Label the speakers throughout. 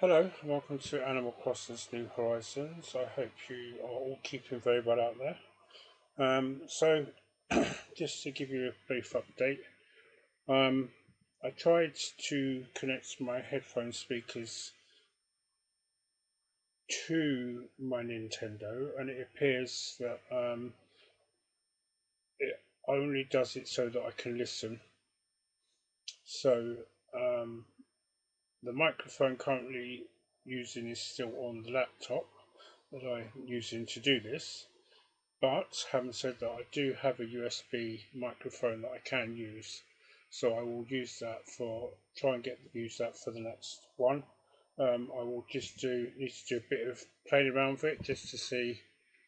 Speaker 1: Hello, welcome to Animal Crossing's New Horizons. I hope you are all keeping very well out there. Just to give you a brief update, I tried to connect my headphone speakers to my Nintendo, and it appears that it only does it so that I can listen. So um, the microphone currently using is still on the laptop that I'm using to do this. But having said that, I do have a USB microphone that I can use, so I will use that for use that for the next one. I will just need to do a bit of playing around with it just to see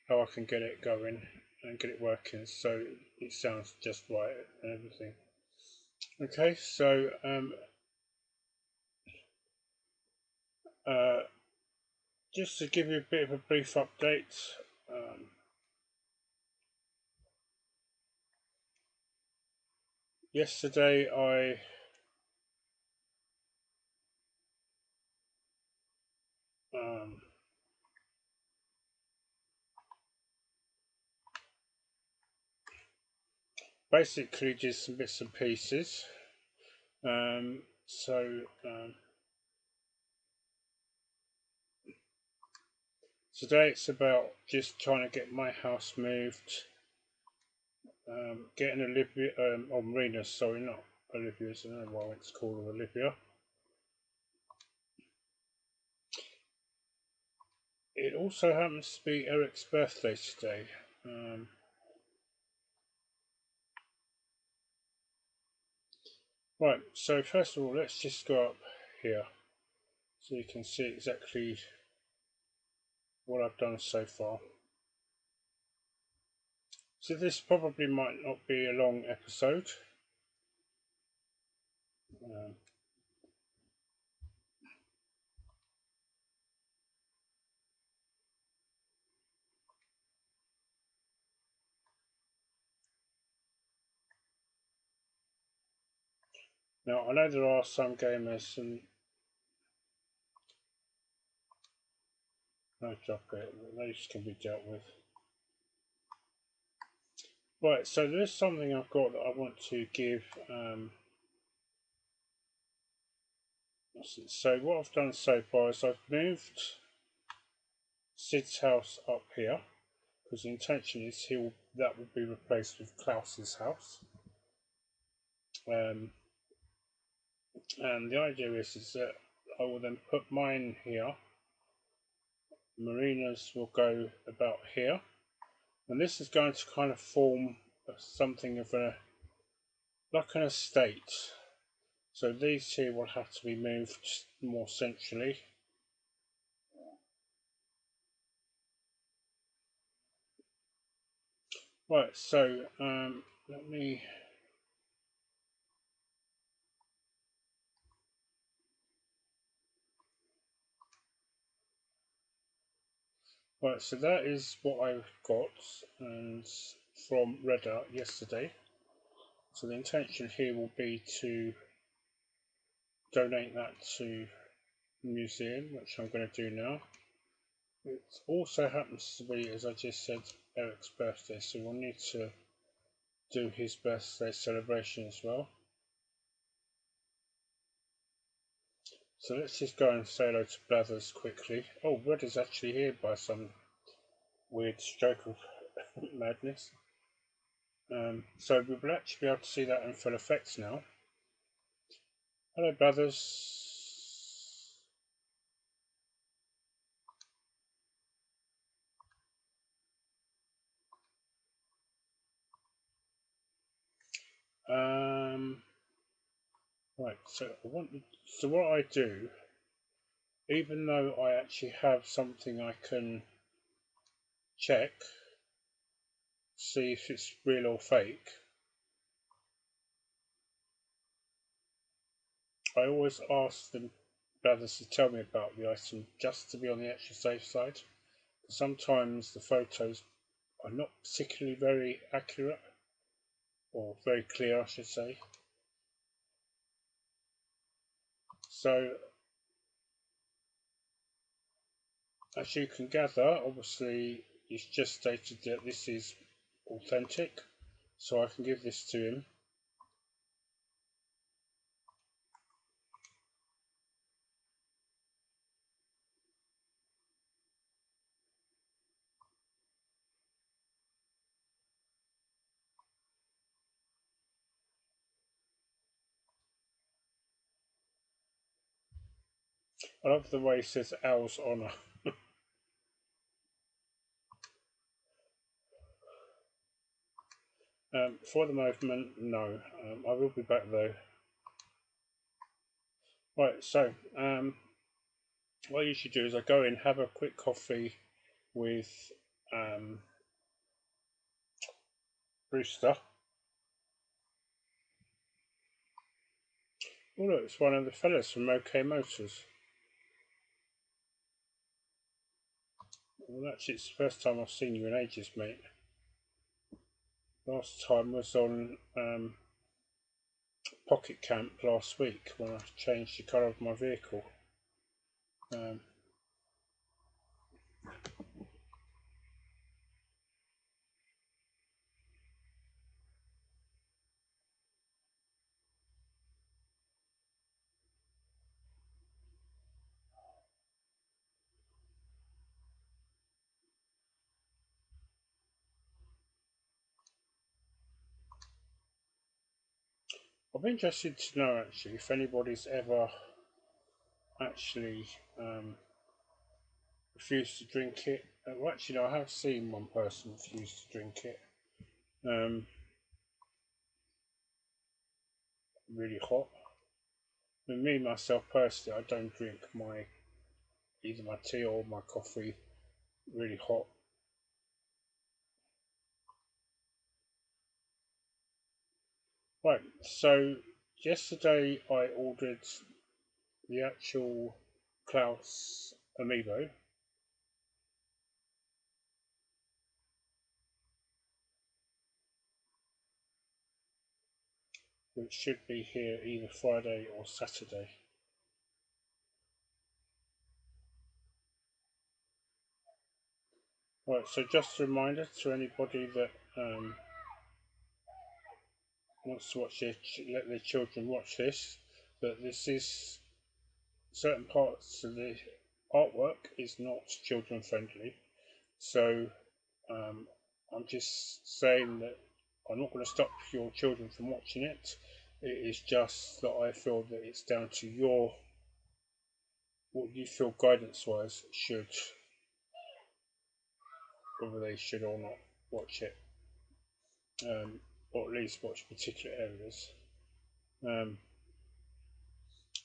Speaker 1: how I can get it going and get it working so it sounds just right and everything. Okay, so uh, just to give you a bit of a brief update. Yesterday I basically just some bits and pieces. Um, so today it's about just trying to get my house moved, getting Olivia, Marina, sorry, not Olivia's, I don't know why it's called Olivia. It also happens to be Eric's birthday today. Right, so first of all, let's just go up here so you can see exactly what I've done so far. So this probably might not be a long episode. Um, Now I know there are some gamers and no chocolate, those can be dealt with. Right, so there's something I've got that I want to give. So what I've done so far is I've moved Sid's house up here because the intention is that will be replaced with Klaus's house. And the idea is that I will then put mine here. Marina's will go about here, and this is going to kind of form something of like an estate. So these here will have to be moved more centrally. Right, so let me. Right, so that is what I've got and from Reddit yesterday. So the intention here will be to donate that to the museum, which I'm going to do now. It also happens to be, as I just said, Eric's birthday, so we'll need to do his birthday celebration as well. So let's just go and say hello to Blathers quickly. Oh, Red is actually here by some weird stroke of madness. So we will actually be able to see that in full effect now. Hello, Blathers. Right, so what I do, even though I actually have something I can check, see if it's real or fake, I always ask the brothers to tell me about the item just to be on the extra safe side. Sometimes the photos are not particularly very accurate, or very clear, I should say. So as you can gather, obviously it's just stated that this is authentic, so I can give this to him. I love the way he says Owl's Honour. For the moment, no. I will be back though. Right, so what I usually do is I go in, have a quick coffee with Brewster. Oh look, it's one of the fellas from OK Motors. Well, actually, it's the first time I've seen you in ages, mate. Last time was on Pocket Camp last week when I changed the colour of my vehicle. Um, I'm interested to know actually if anybody's ever actually refused to drink it. Well, actually, no, I have seen one person refuse to drink it. Really hot. With me myself personally, I don't drink my either my tea or my coffee really hot. Right, so yesterday I ordered the actual Klaus amiibo. Which should be here either Friday or Saturday. Right, so just a reminder to anybody that wants to watch let their children watch this, that this is certain parts of the artwork is not children friendly. So I'm just saying that I'm not going to stop your children from watching it. It is just that I feel that it's down to what you feel guidance wise should, whether they should or not watch it, or at least watch particular areas. Um,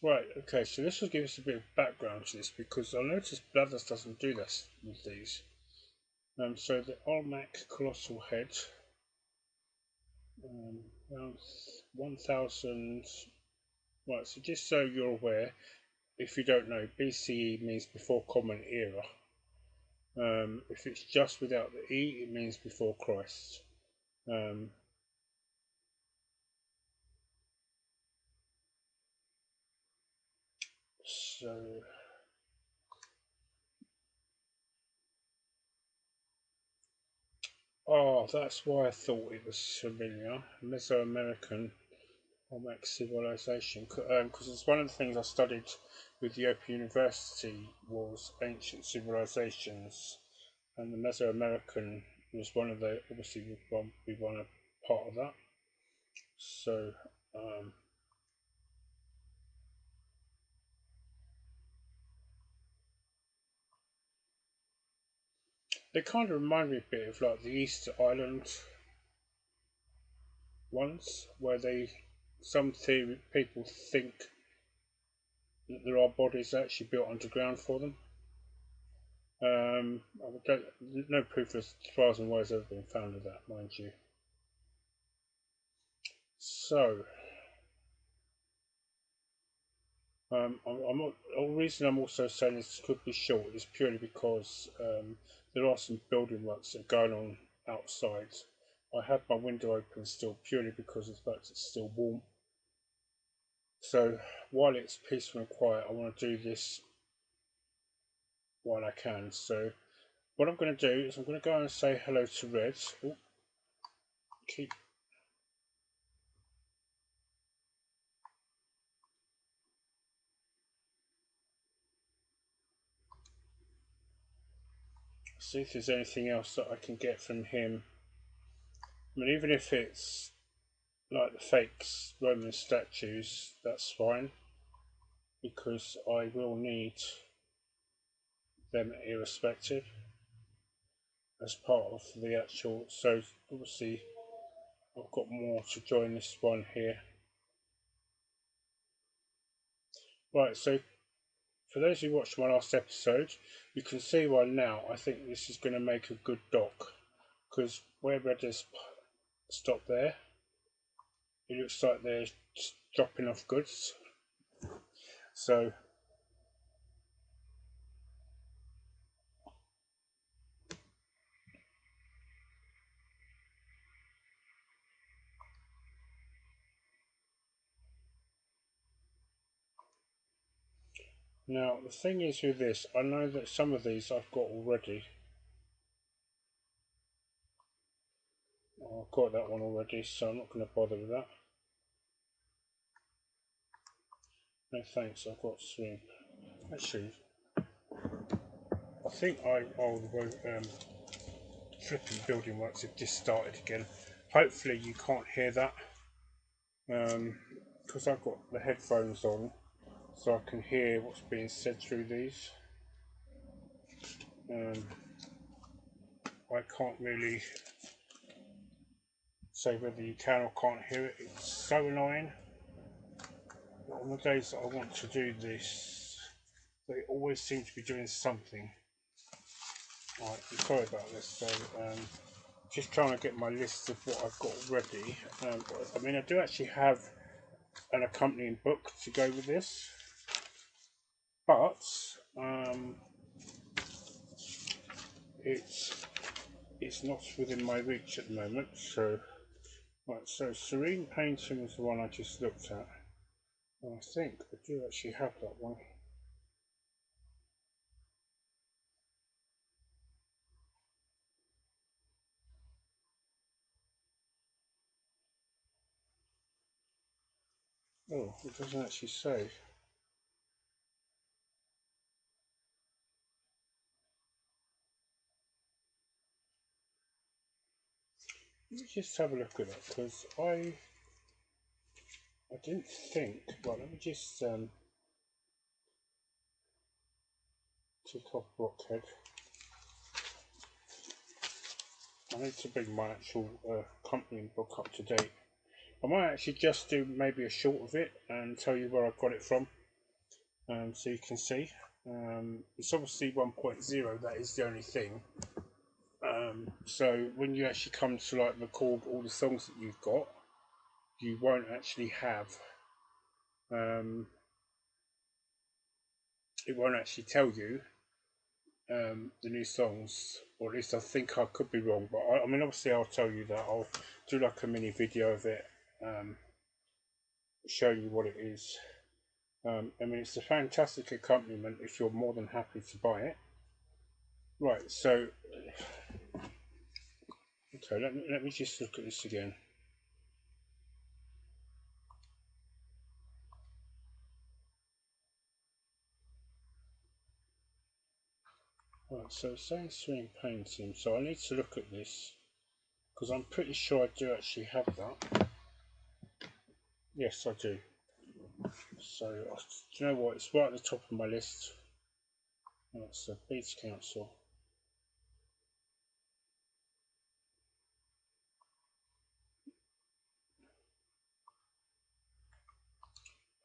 Speaker 1: right, okay, so this will give us a bit of background to this because I noticed Blathers doesn't do this with these. So the Olmec Colossal Head, around 1000. Right, so just so you're aware, if you don't know, BCE means before Common Era. If it's just without the E, it means before Christ. Um, so, that's why I thought it was familiar. Mesoamerican Olmec civilization, because it's one of the things I studied with the Open University was ancient civilizations, and the Mesoamerican was one of the obviously we want a part of that. So they kind of remind me a bit of like the Easter Island ones, where some theory people think that there are bodies actually built underground for them. No proof as far as I know has ever been found of that, mind you. So, the reason I'm also saying this could be short is purely because there are some building works that are going on outside. I have my window open still purely because of the fact it's still warm. So while it's peaceful and quiet, I want to do this while I can. So what I'm going to do is I'm going to go and say hello to Red. Ooh, keep. See if there's anything else that I can get from him. I mean, even if it's like the fake Roman statues, that's fine, because I will need them irrespective as part of the actual. So obviously I've got more to join this one here. Right, so for those who watched my last episode, you can see why now I think this is going to make a good dock, because where Red has stopped there, it looks like they're dropping off goods. So now the thing is with this, I know that some of these I've got already. I've got that one already, so I'm not going to bother with that. No thanks, I've got swim. Actually, I think I'll flipping building works have just started again. Hopefully you can't hear that, because I've got the headphones on, so I can hear what's being said through these. I can't really say whether you can or can't hear it. It's so annoying. But on the days that I want to do this, they always seem to be doing something. Right, I'm sorry about this. So, just trying to get my list of what I've got ready. I mean, I do actually have an accompanying book to go with this, but it's not within my reach at the moment. So, right, so Serene Painting was the one I just looked at. And I think I do actually have that one. Oh, it doesn't actually say. Let me just have a look at that, because I didn't think. Well, let me just tick off Rockhead. I need to bring my actual accompanying book up to date. I might actually just do maybe a short of it and tell you where I got it from, so you can see. It's obviously 1.0, that is the only thing. So when you actually come to like record all the songs that you've got, you won't actually have it won't actually tell you the new songs, or at least I think. I could be wrong, but I mean obviously I'll tell you that. I'll do like a mini video of it, showing you what it is. I mean, it's a fantastic accompaniment if you're more than happy to buy it. Right, so okay, let me just look at this again. Right, so it's saying swing painting, so I need to look at this, because I'm pretty sure I do actually have that. Yes, I do. So, do you know what? It's right at the top of my list. That's the Beats Council.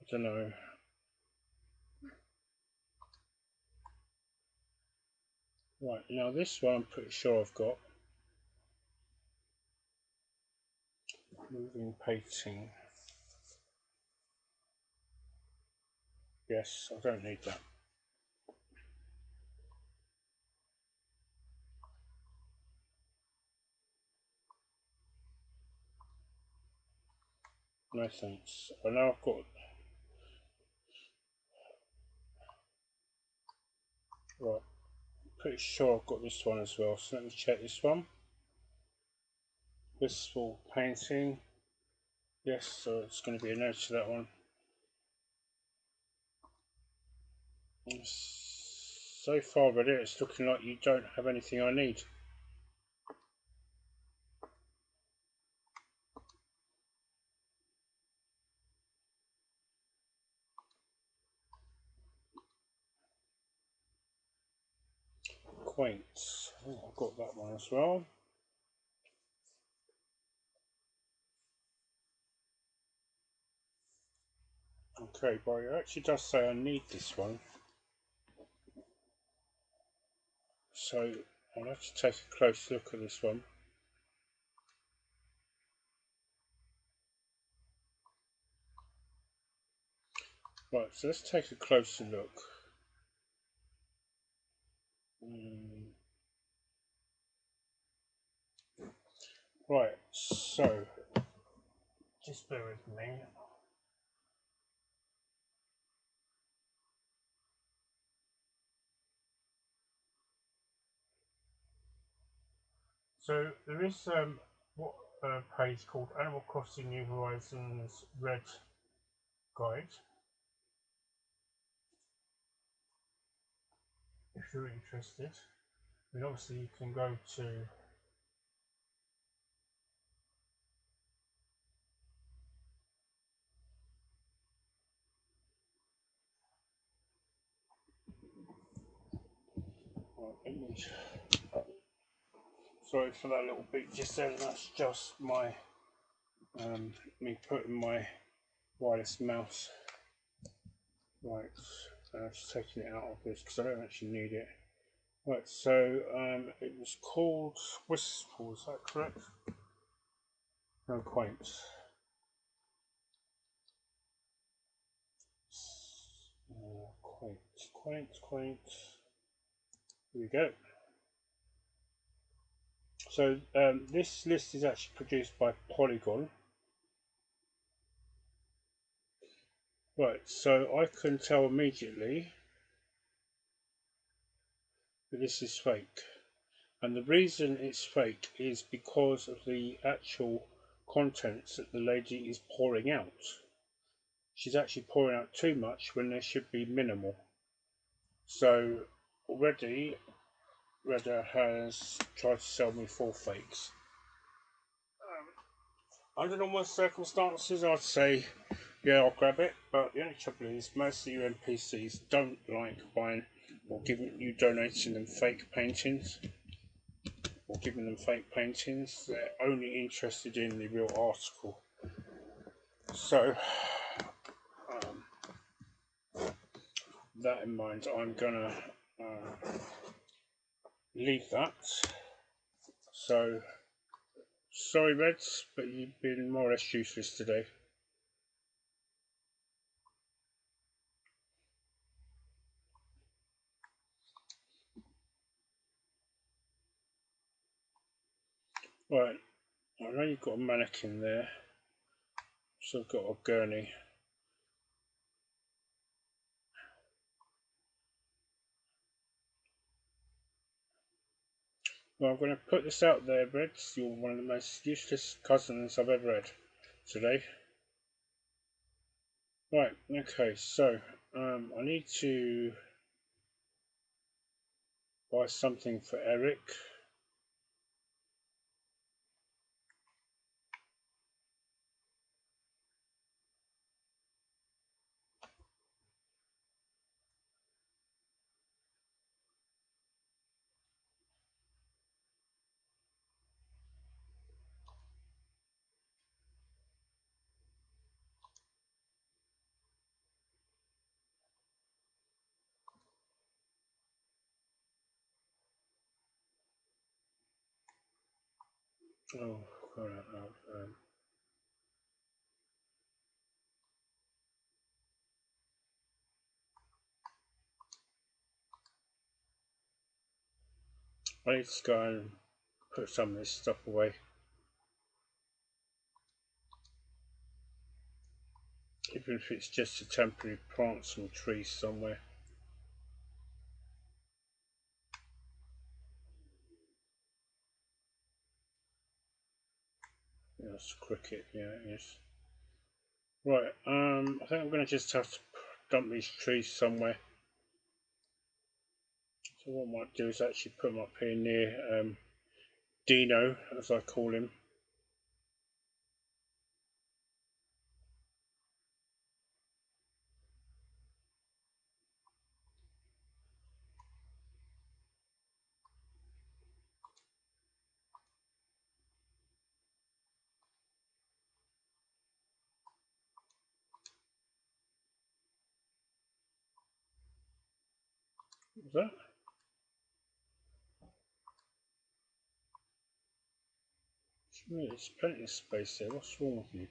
Speaker 1: I don't know. Right, now this one I'm pretty sure I've got. Moving painting. Yes, I don't need that. No thanks. I know I've got. Right. pretty sure I've got this one as well, so let me check this one. Wistful painting. Yes, so it's going to be a no to that one. So far, Reddit, it's looking like you don't have anything I need. Quaint. Oh, I've got that one as well. Okay, but it actually does say I need this one. So I'll have to take a close look at this one. Right, so let's take a closer look. Right, so just bear with me. So there is what a page called Animal Crossing New Horizons Red Guide. If you're interested, I mean, obviously you can go to sorry for that little beat just then. That's just my me putting my wireless mouse. Right, just taking it out of this because I don't actually need it. Right, so it was called Wistful, is that correct? No, Quaint. Quaint. Here we go. So this list is actually produced by Polygon. Right, so I can tell immediately that this is fake. And the reason it's fake is because of the actual contents that the lady is pouring out. She's actually pouring out too much when there should be minimal. So already Reddit has tried to sell me 4 fakes. Under normal circumstances, I'd say, yeah, I'll grab it. But the only trouble is, most of you NPCs don't like buying or donating them fake paintings or giving them fake paintings. They're only interested in the real article. So, that in mind, I'm gonna leave that. So, sorry, Reds, but you've been more or less useless today. Right, I know you've got a mannequin there, so I've got a gurney. Well, I'm going to put this out there, Reds. You're one of the most useless cousins I've ever had today. Right, okay, so I need to buy something for Eric. Oh, I need to go and put some of this stuff away. Even if it's just to temporarily plant some trees somewhere. Yes, cricket, yeah it is. Right, I think I'm going to just have to dump these trees somewhere. So what I might do is actually put them up here near Dino, as I call him. What was that? There's plenty of space there. What's wrong with you?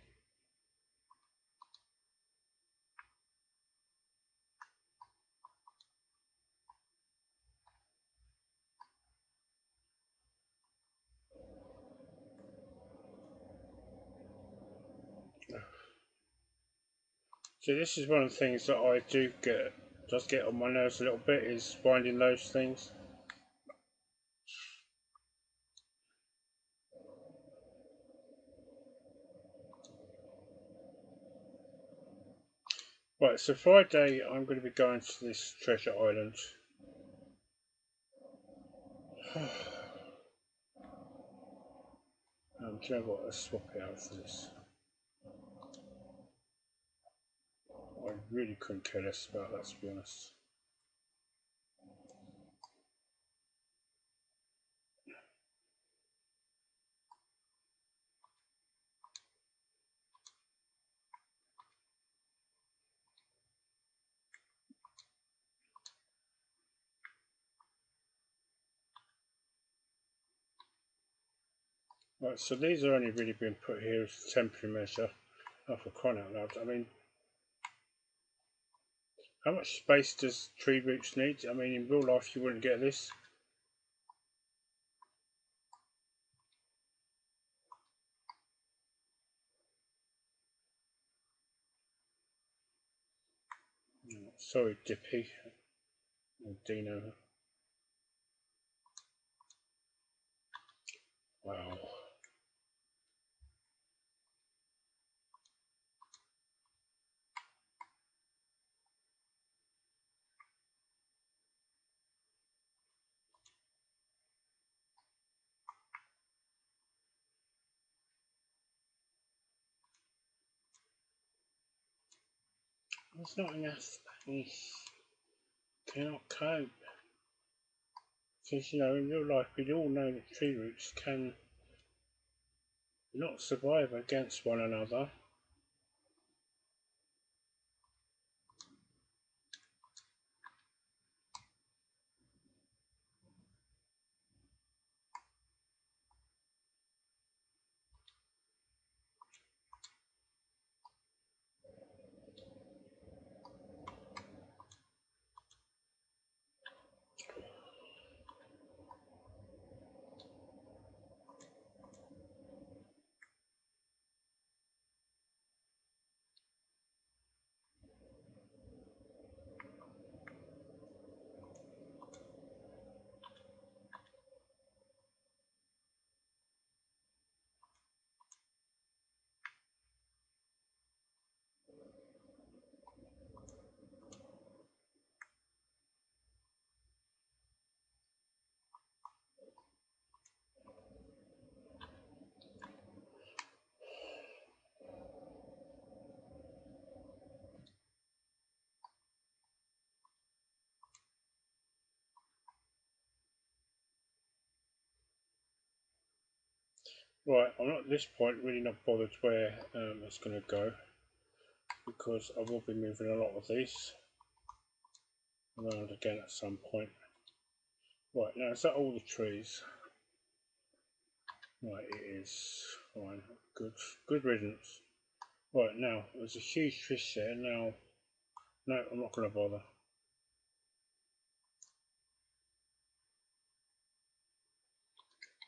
Speaker 1: So this is one of the things that I does get on my nerves a little bit, is finding those things. Right, so Friday I'm going to be going to this treasure island. Do you know what? Let's swap it out for this. I really couldn't care less about that, to be honest. Right, so these are only really being put here as a temporary measure. Oh, for crying out loud. I mean, how much space does tree roots need? I mean, in real life you wouldn't get this. Sorry, Dippy and Dino. Wow. There's not enough space. Cannot cope. Since, you know, in real life we all know that tree roots can not survive against one another. Right, I'm not at this point really not bothered where it's going to go, because I will be moving a lot of these around again at some point. Right, now is that all the trees? Right, it is. Fine, good riddance. Right, now there's a huge fish there. Now, no, I'm not going to bother.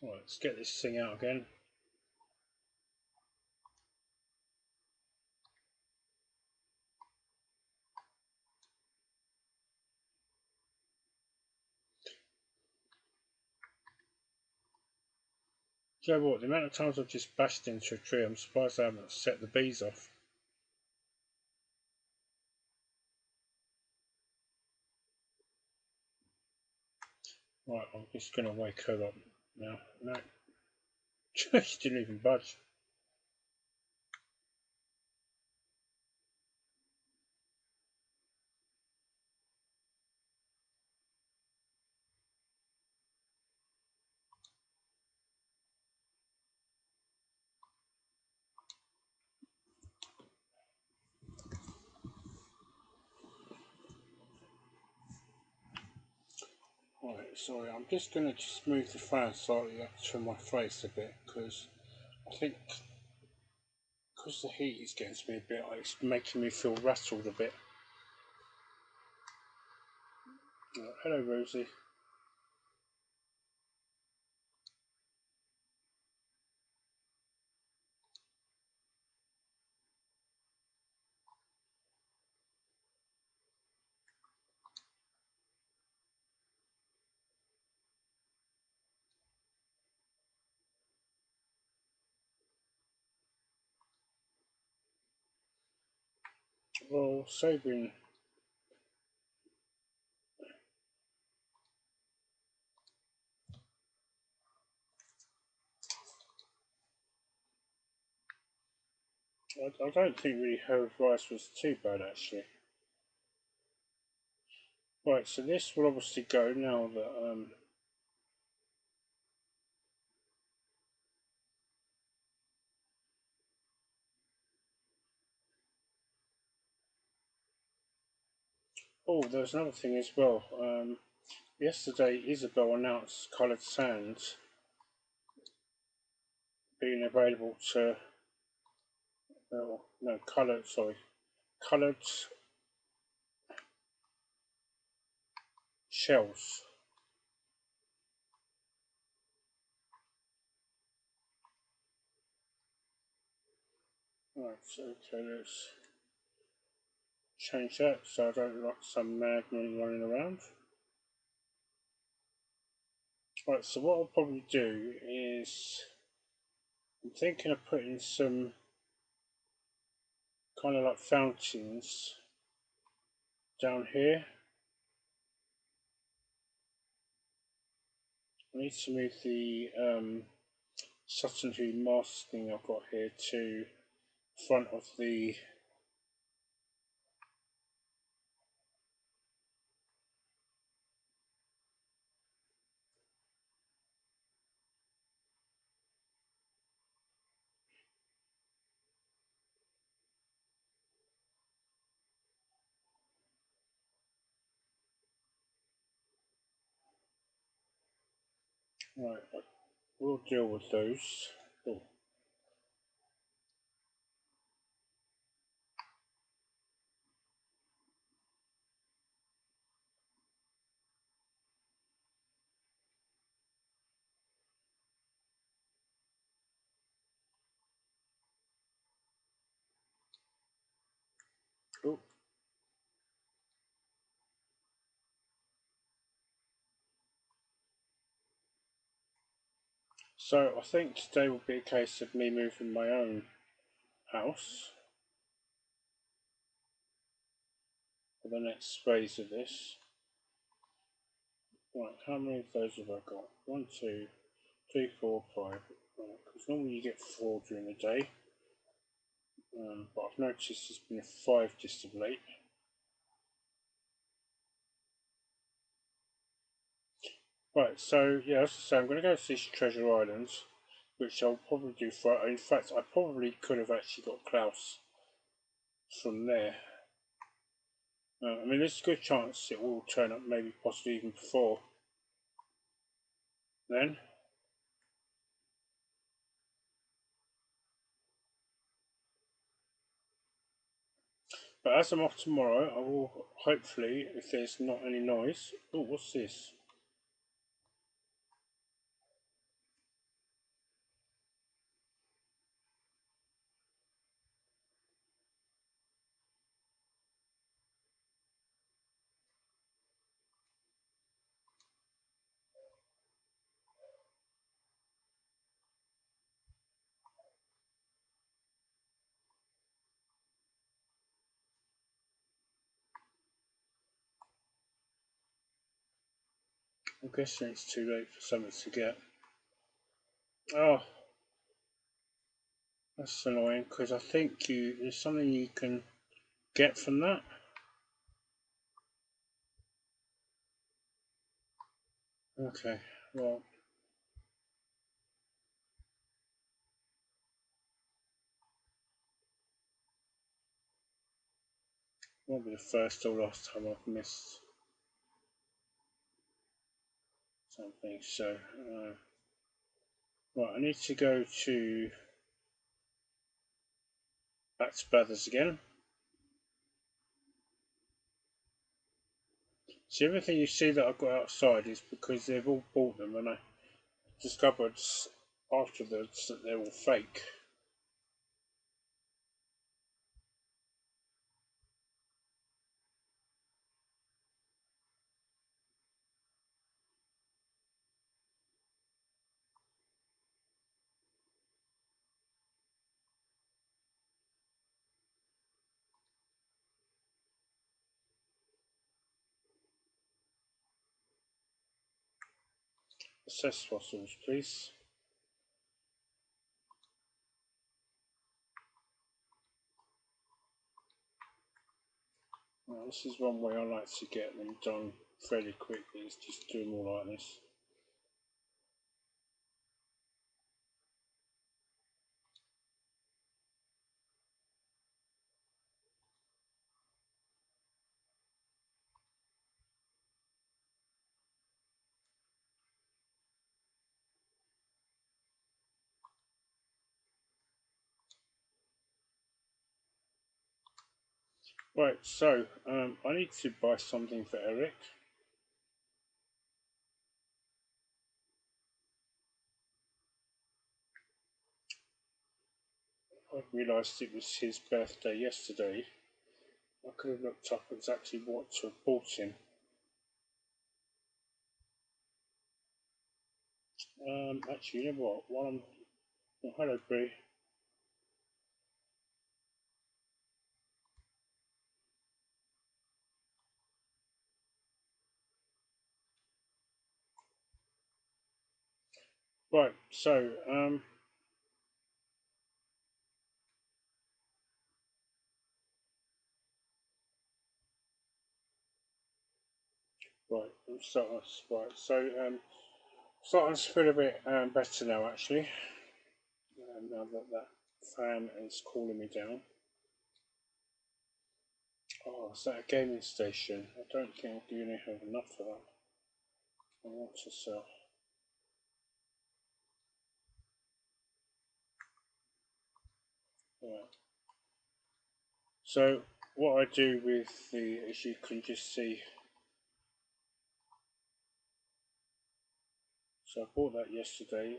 Speaker 1: Right, let's get this thing out again. Do you know what? The amount of times I've just bashed into a tree, I'm surprised I haven't set the bees off. Right, I'm just going to wake her up now. No, she didn't even budge. Right, sorry, I'm just going to just move the fan slightly up to my face a bit because I think because the heat is getting to me a bit, it's making me feel rattled a bit. Hello, Rosie. Well, Sabin, I don't think really her advice was too bad actually. Right, so this will obviously go now that oh, there's another thing as well. Yesterday, Isabel announced coloured sands being available to, no, coloured shells. Right, so okay, let's change that so I don't look like some madman running around. Right, so what I'll probably do is I'm thinking of putting some kind of like fountains down here. I need to move the Sutton Hoo mask thing I've got here to front of the right. We'll deal with those. Oh, oh. So I think today will be a case of me moving my own house for the next phase of this. Right, how many of those have I got? 1, 2, 3, 4, 5. Right, because normally you get 4 during the day, but I've noticed there's been a 5 just of late. Right, so yeah, as I say, I'm going to go to these treasure islands, which I'll probably do for. In fact, I probably could have actually got Klaus from there. I mean, there's a good chance it will turn up, maybe possibly even before then. But as I'm off tomorrow, I will hopefully, if there's not any noise. Oh, what's this? I'm guessing it's too late for something to get. Oh, that's annoying because I think there's something you can get from that. Okay, well, won't be the first or last time I've missed something. So, right, I need to go to back to Brothers again. So everything you see that I've got outside is because they've all bought them, and I discovered afterwards that they're all fake. Assess fossils, please. Well, this is one way I like to get them done fairly quickly, is just do them all like this. Right, so I need to buy something for Eric. I realised it was his birthday yesterday. I could have looked up exactly what to have bought him. Actually, you know what? While I'm oh, hello, Bree. Right, so right, right. So starting to feel a bit better now, actually. Now that that fan is calling me down. Oh, is that a gaming station? I don't think I'm going to have enough for that. I want to sell. Yeah. So what I do with the, as you can just see, so I bought that yesterday.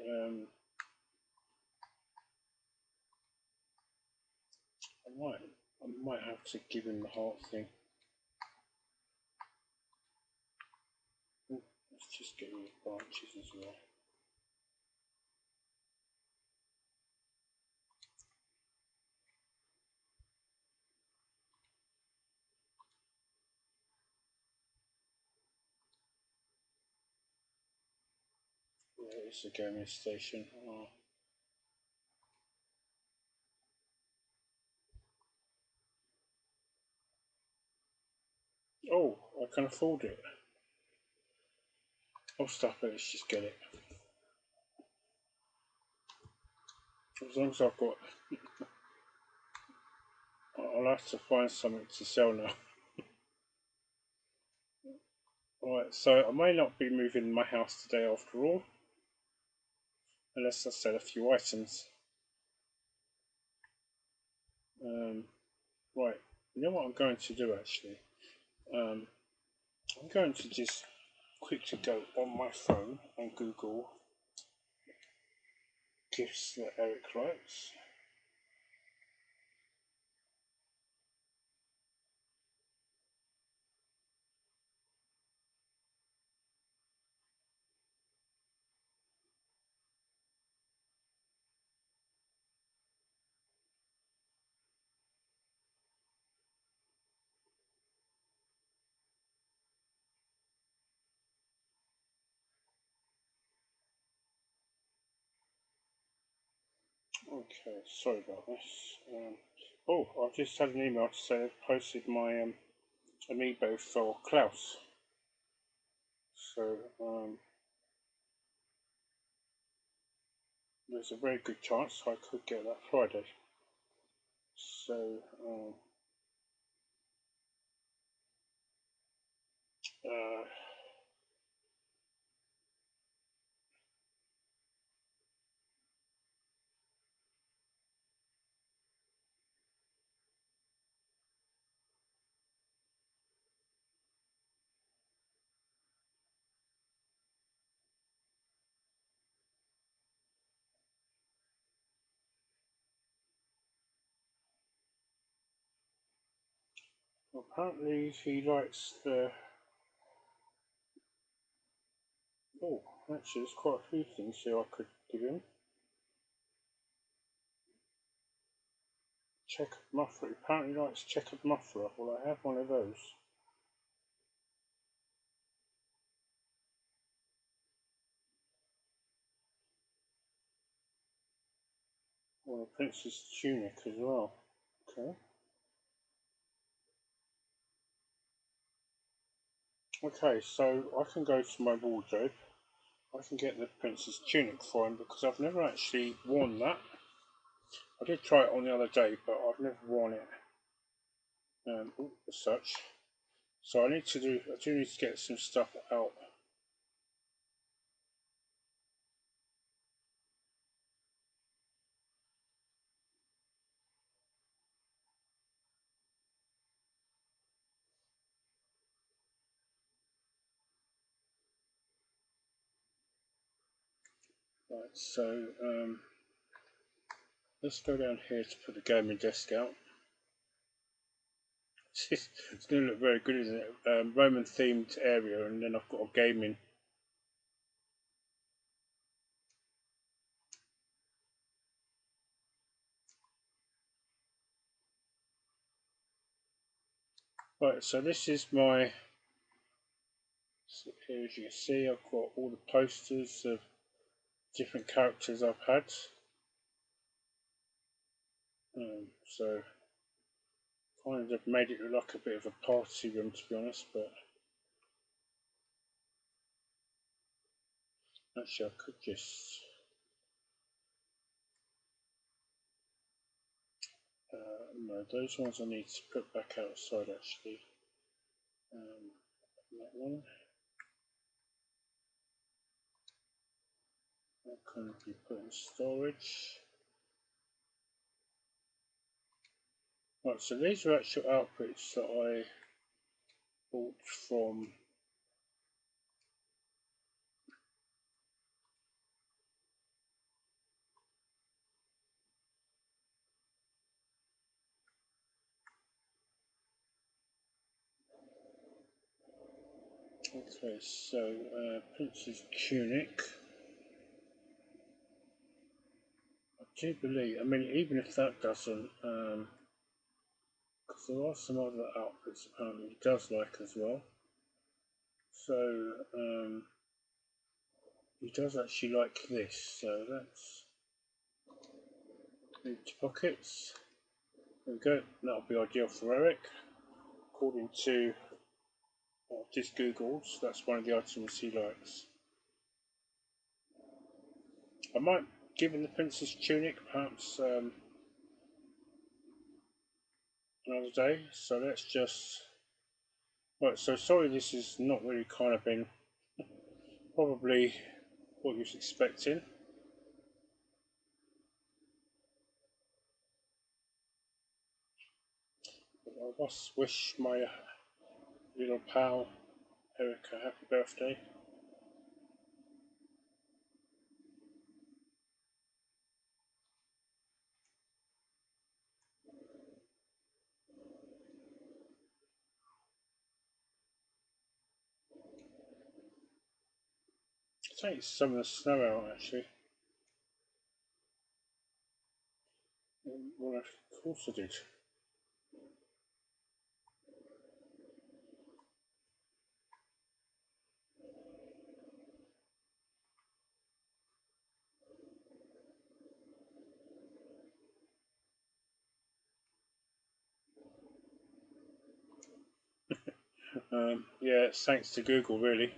Speaker 1: I might, I might have to give him the heart thing. Ooh, let's just get rid of branches as well. Yeah, it's a gaming station. Oh, I can afford it. Oh, stop it. Let's just get it. As long as I've got, I'll have to find something to sell now. Alright, so I may not be moving my house today after all, unless I sell a few items. Um, right, you know what I'm going to do actually? Um, I'm going to just quickly go on my phone and Google gifts that Eric likes. Okay, sorry about this. Oh, I've just had an email to say they've posted my amiibo for Klaus. So there's a very good chance I could get that Friday. So uh, apparently he likes the. Oh, actually, there's quite a few things here I could give him. Checkered muffler. He apparently likes checkered muffler. Well, I have one of those. Well, a Prince's tunic as well. Okay. Okay, so I can go to my wardrobe. I can get the Prince's tunic for him because I've never actually worn that. I did try it on the other day, but I've never worn it as such. So I do need to get some stuff out. Right, so let's go down here to put the gaming desk out. It's going to look very good, isn't it? Roman themed area, and then I've got a gaming. Right, so this is my. So here, as you can see, I've got all the posters of different characters I've had. So kind of made it look like a bit of a party room, to be honest, but actually I could just no, those ones I need to put back outside actually. That one that can be put in storage. Right, so these are actual outfits that I bought from. Okay, so Prince's tunic. I do believe. I mean, even if that doesn't, because there are some other outfits apparently he does like as well. So he does actually like this. So that's empty pockets. There we go. That'll be ideal for Eric, according to what I've just googled. That's one of the items he likes. I might give him the Prince's tunic, perhaps another day. So let's just. Right, so sorry, this is not really kind of been probably what you was expecting. But I must wish my little pal Eric a happy birthday. Take some of the snow out actually. Well, of course I did. Yeah, it's thanks to Google, really.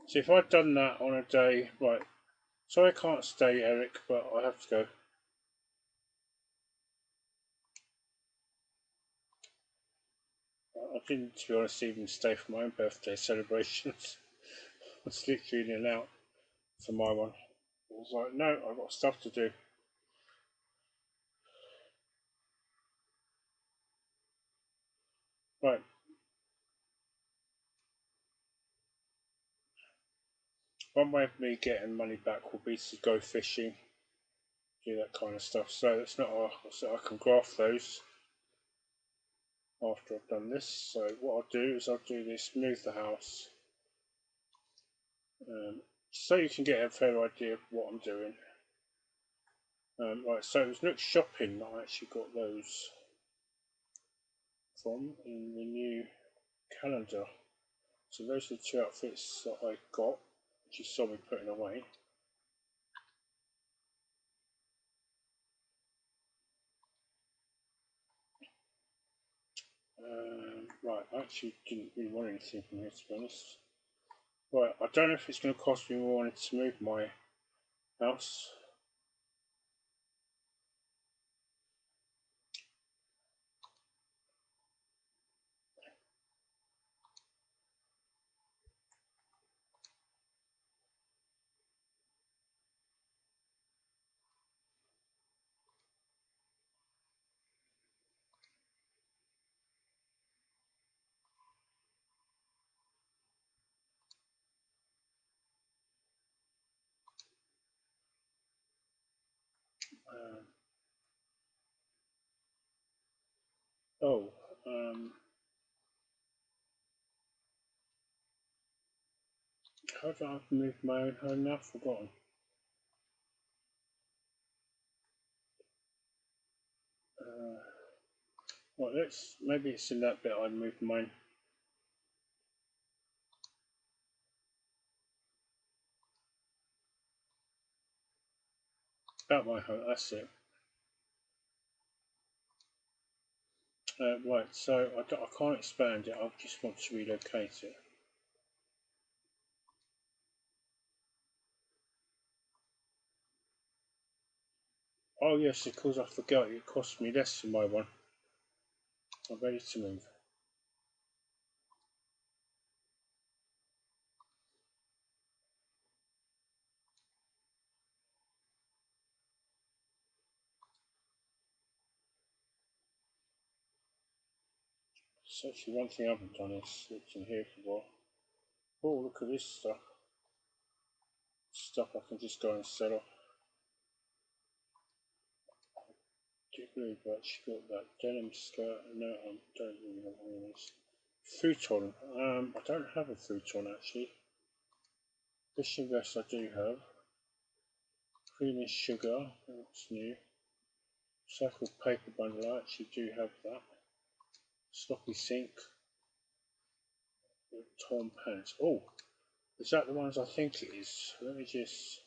Speaker 1: So if I'd done that on a day, right, so I can't stay, Eric, but I have to go. I didn't, to be honest, even stay for my own birthday celebrations. I was literally in and out for my one. I was like, no, I've got stuff to do. Right, one way of me getting money back will be to go fishing, do that kind of stuff. So it's not, so I can graph those after I've done this. So what I'll do is I'll do this, move the house, so you can get a fair idea of what I'm doing. Right, so it was Nook Shopping that I actually got those from in the new calendar. So those are the two outfits that I got, which you saw me putting away. Right, I actually didn't really want anything from here, to be honest. Right, I don't know if it's going to cost me more money to move my house. Um, oh, how do I move my own home now? Forgotten. Well, maybe it's in that bit I moved mine. About my home, that's it. Right, so I can't expand it, I just want to relocate it. Oh yes, of course I forgot, it cost me less than my one. I'm ready to move. So actually one thing I haven't done is looked in here for a while. Oh, look at this stuff. Stuff I can just go and sell off. Do you believe that she got that denim skirt? No, I don't really know what it is. Futon. I don't have a futon actually. Fishing vest I do have. Cream and sugar, that's new. Recycled paper bundle, I actually do have that. Sloppy sink. Torn pants. Oh, is that the ones I think it is? Let me just.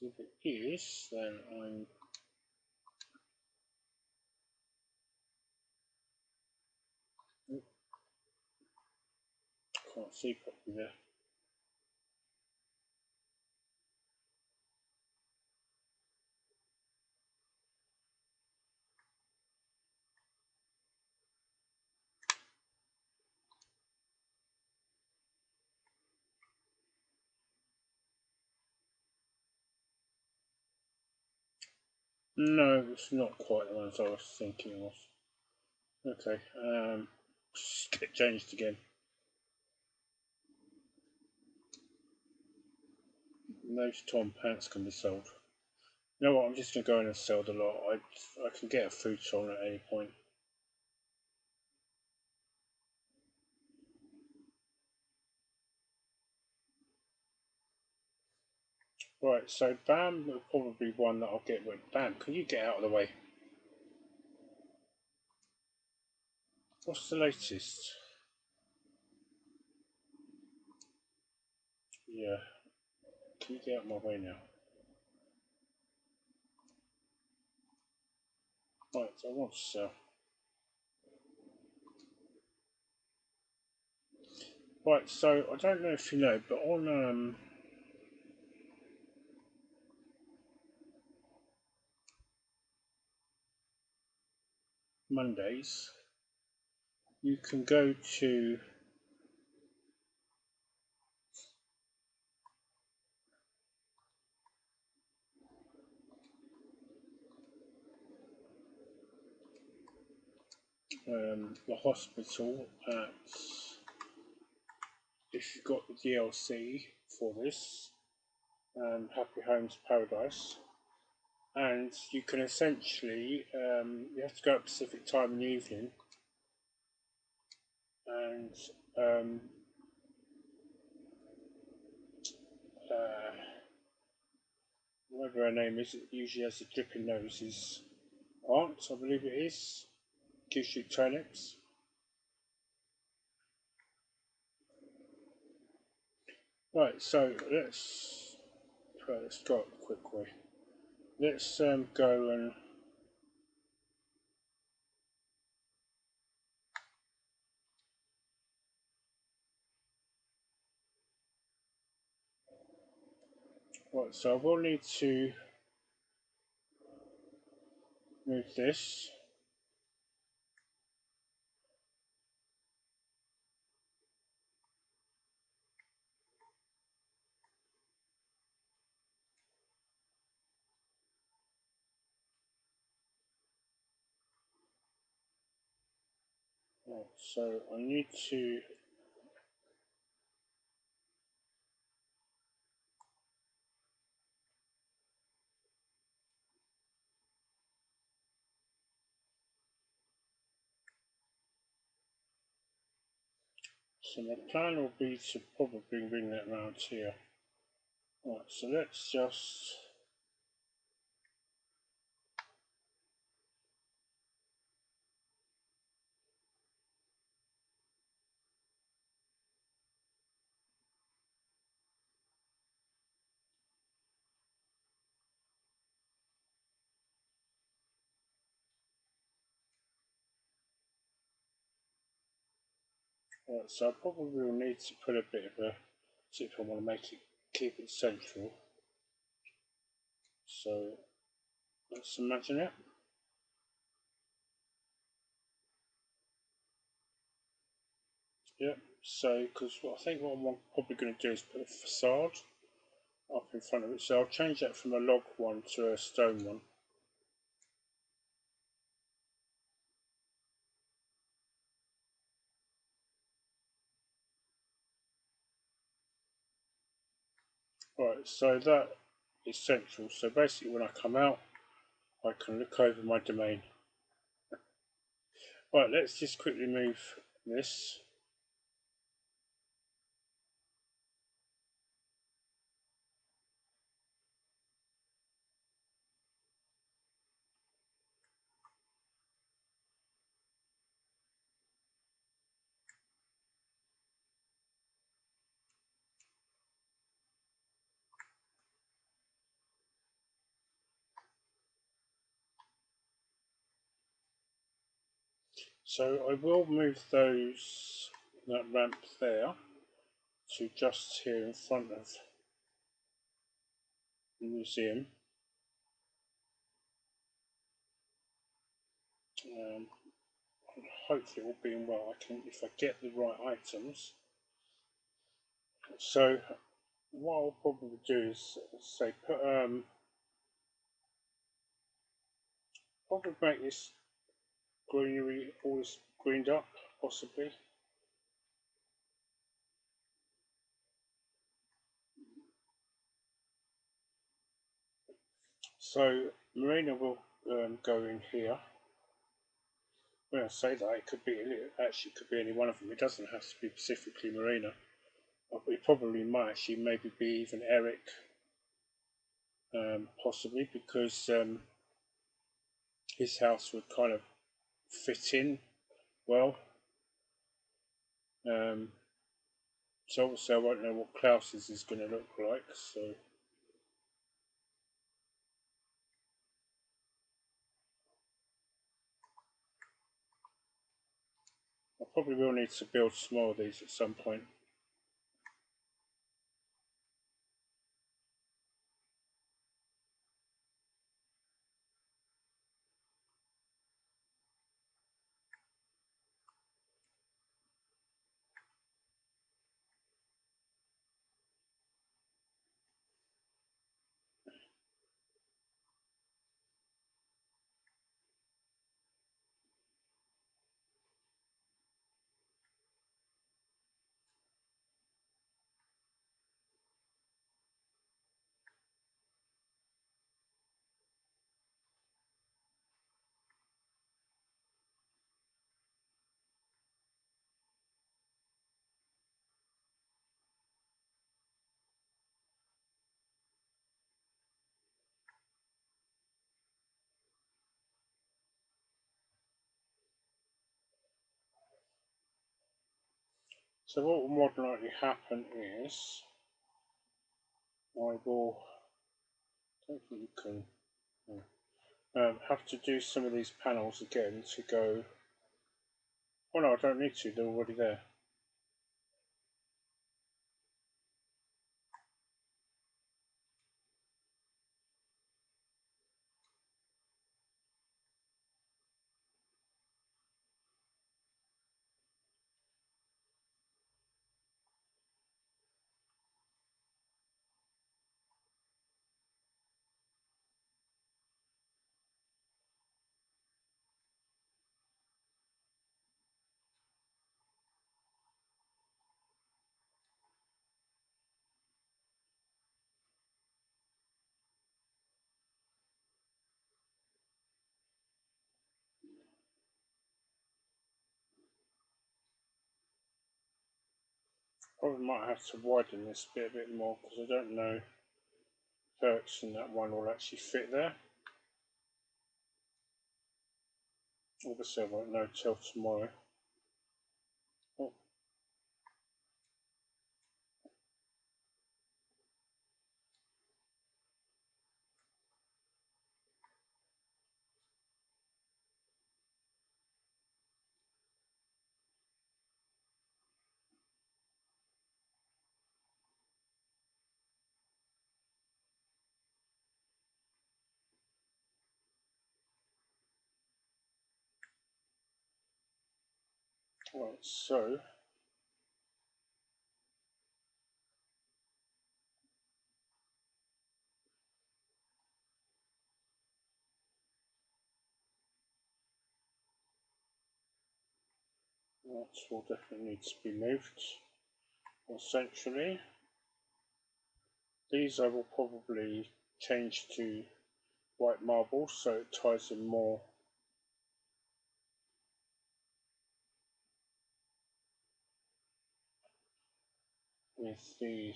Speaker 1: If it is, then I'm. Can't see properly there. No, it's not quite the ones I was thinking of. Okay, just get changed again. Those torn pants can be sold. You know what? I'm just gonna go in and sell the lot. I can get a futon at any point. Right, so Bam will probably be one that I'll get with. Bam, can you get out of the way? What's the latest? Yeah, can you get out of my way now? Right, so I want to sell. Right, so I don't know if you know, but on Mondays you can go to the hospital at, if you've got the DLC for this, Happy Homes Paradise, and you can essentially you have to go at Pacific time in the evening, and um, uh, whatever her name is, it usually has a dripping nose, is Aunt, I believe it is, gives you turnips. Right, so let's go up the quick way. Let's go and right. So I will need to move this. Right, so I need to. So my plan will be to probably bring that round here. Right, so let's just. Right, so I probably will need to put a bit of a. See if I want to make it keep it central. So let's imagine it. Yep. So because what I think what I'm probably going to do is put a facade up in front of it. So I'll change that from a log one to a stone one. Right, so that is central. So basically when I come out, I can look over my domain. Right, let's just quickly move this. So I will move that ramp there to just here in front of the museum. Hopefully all being well, I can, if I get the right items. So what I'll probably do is say put probably make this greenery all this greened up possibly. So Marina will go in here. When I say that, it could be actually could be any one of them. It doesn't have to be specifically Marina. It probably might actually maybe be even Eric, possibly because his house would kind of fit in well. Um, so obviously I won't know what Klaus's is going to look like. So I probably will need to build some more of these at some point. So what will more than likely happen is I will, don't think you can, have to do some of these panels again to go. Oh no, I don't need to, they're already there. Probably might have to widen this bit a bit more because I don't know if perks in that one will actually fit there. Obviously I won't know till tomorrow. Oh, right, so that will definitely need to be moved centrally. These I will probably change to white marble so it ties in more with the.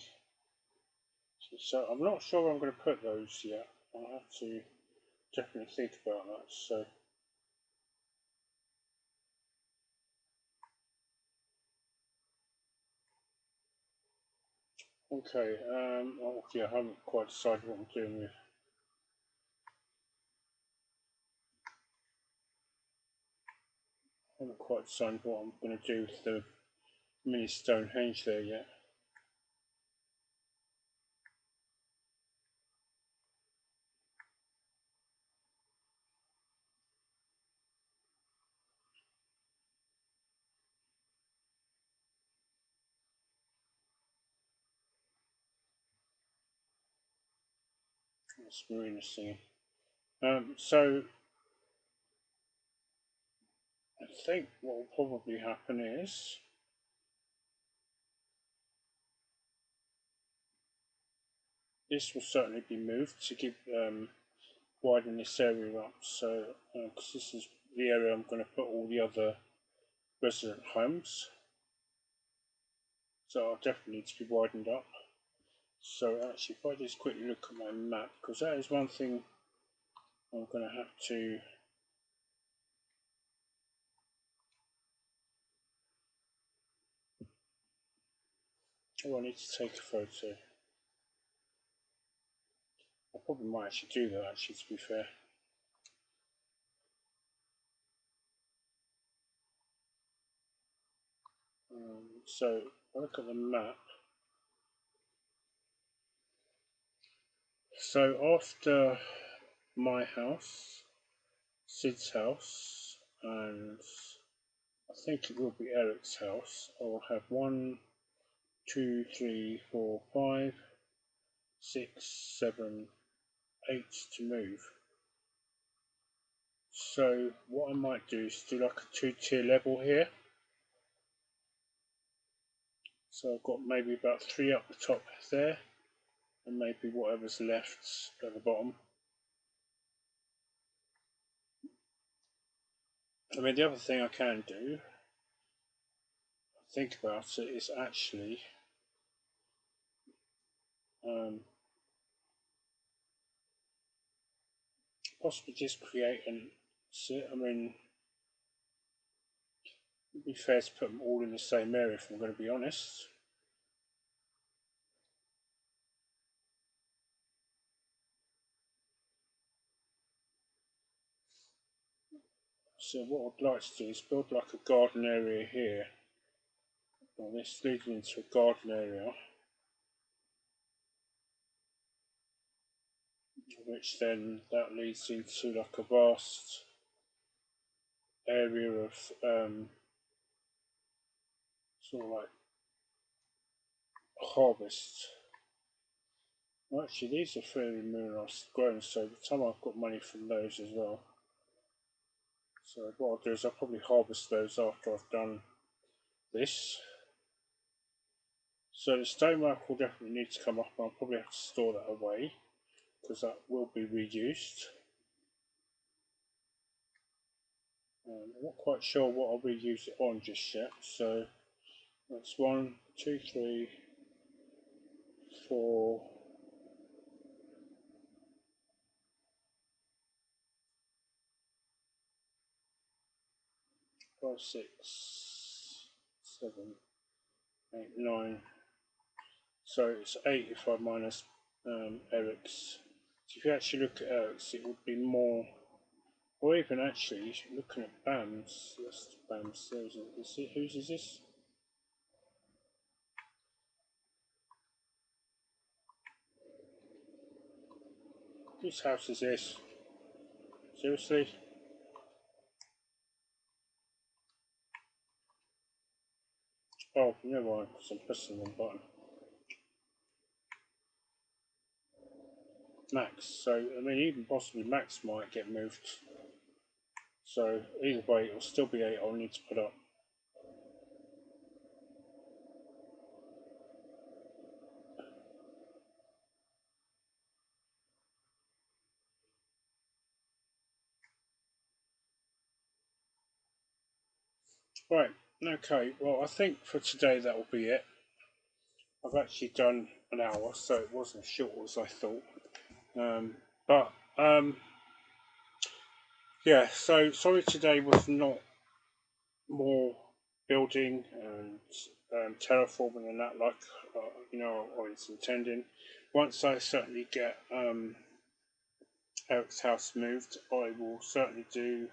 Speaker 1: So I'm not sure where I'm going to put those yet. I'll have to definitely think about that. So okay, oh yeah, I haven't quite decided what I'm doing with. I haven't quite decided what I'm going to do with the mini Stonehenge there yet. That's Marina singing. So I think what will probably happen is this will certainly be moved to give widen this area up. So because this is the area I'm going to put all the other resident homes, so I'll definitely need to be widened up. So actually, if I just quickly look at my map, because that is one thing I'm going to have to. Oh, I need to take a photo. I probably might actually do that. Actually, to be fair. So I look at the map. So after my house, Sid's house, and I think it will be Eric's house, I will have 1, 2, 3, 4, 5, 6, 7, 8 to move. So what I might do is do like a 2-tier level here. So I've got maybe about 3 up the top there, and maybe whatever's left at the bottom. I mean, the other thing I can do, think about it, is actually possibly just create an. I mean, It'd be fair to put them all in the same area if I'm going to be honest. So what I'd like to do is build like a garden area here. And this leads into a garden area, which then that leads into like a vast area of sort of like harvest. Well, actually, these are fairly mineralised grown, so by the time I've got money from those as well. So what I'll do is I'll probably harvest those after I've done this. So the stonework will definitely need to come up, and I'll probably have to store that away because that will be reused. I'm not quite sure what I'll reuse it on just yet. So that's 1, 2, 3, 4. 5, 6, 7, 8, 9. So it's 8 if I minus Eric's. So if you actually look at Eric's, it would be more. Or even actually, looking at BAM's, that's BAM's. Whose is this? Whose house is this? Seriously? Oh, never mind, because I'm pressing the wrong button. Max. So, I mean, even possibly Max might get moved. So, either way, it'll still be 8 I'll need to put up. Right, okay, well, I think for today that will be it. I've actually done an hour, so it wasn't as short as I thought. But yeah, so sorry today was not more building and terraforming and that, like I was intending. Once I certainly get Eric's house moved, I will certainly do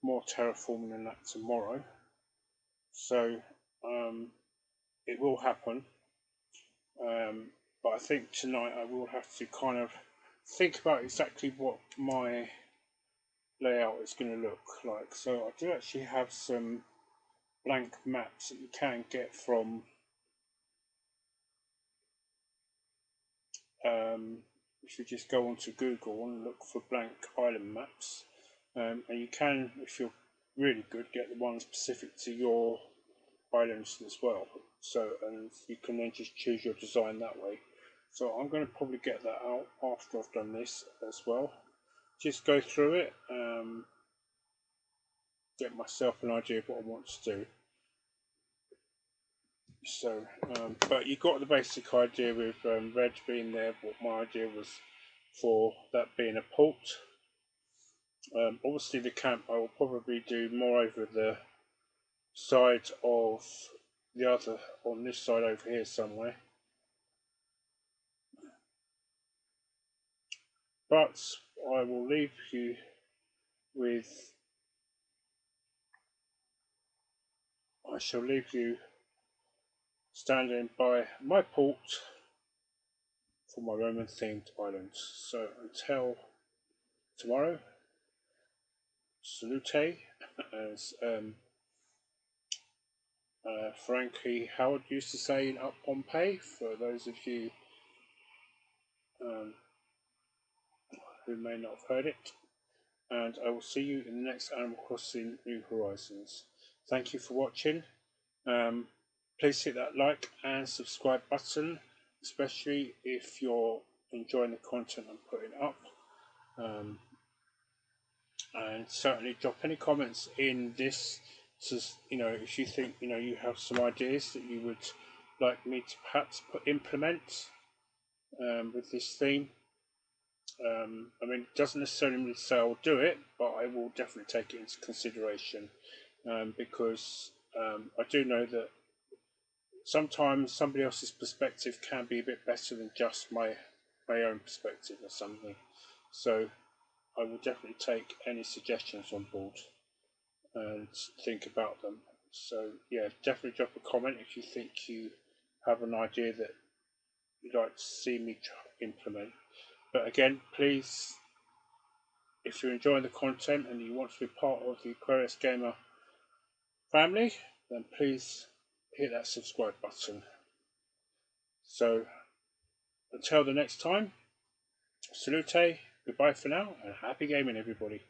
Speaker 1: more terraforming than that tomorrow. So it will happen. But I think tonight I will have to kind of think about exactly what my layout is going to look like. So I do actually have some blank maps that you can get from if you just go onto Google and look for blank island maps, and you can, if you're really good, get the ones specific to your islands as well. So, and you can then just choose your design that way. So I'm going to probably get that out after I've done this as well. Just go through it, get myself an idea of what I want to do. So, but you got the basic idea with red being there. What my idea was for that being a port. Obviously, the camp I will probably do more over the side of the other, on this side over here somewhere. But I will leave you with. I shall leave you standing by my port for my Roman themed islands. So until tomorrow, salute, as Frankie Howard used to say in Up Pompeii, for those of you um, who may not have heard it. And I will see you in the next Animal Crossing New Horizons. Thank you for watching. Please hit that like and subscribe button, especially if you're enjoying the content I'm putting up. And certainly drop any comments in this. So, if you think you have some ideas that you would like me to perhaps implement with this theme. I mean, it doesn't necessarily mean to say I'll do it, but I will definitely take it into consideration because I do know that sometimes somebody else's perspective can be a bit better than just my own perspective or something. So I will definitely take any suggestions on board and think about them. So yeah, definitely drop a comment if you think you have an idea that you'd like to see me implement. But again, please, if you're enjoying the content and you want to be part of the AquariusGamer family, then please hit that subscribe button. So until the next time, salute, goodbye for now, and happy gaming, everybody.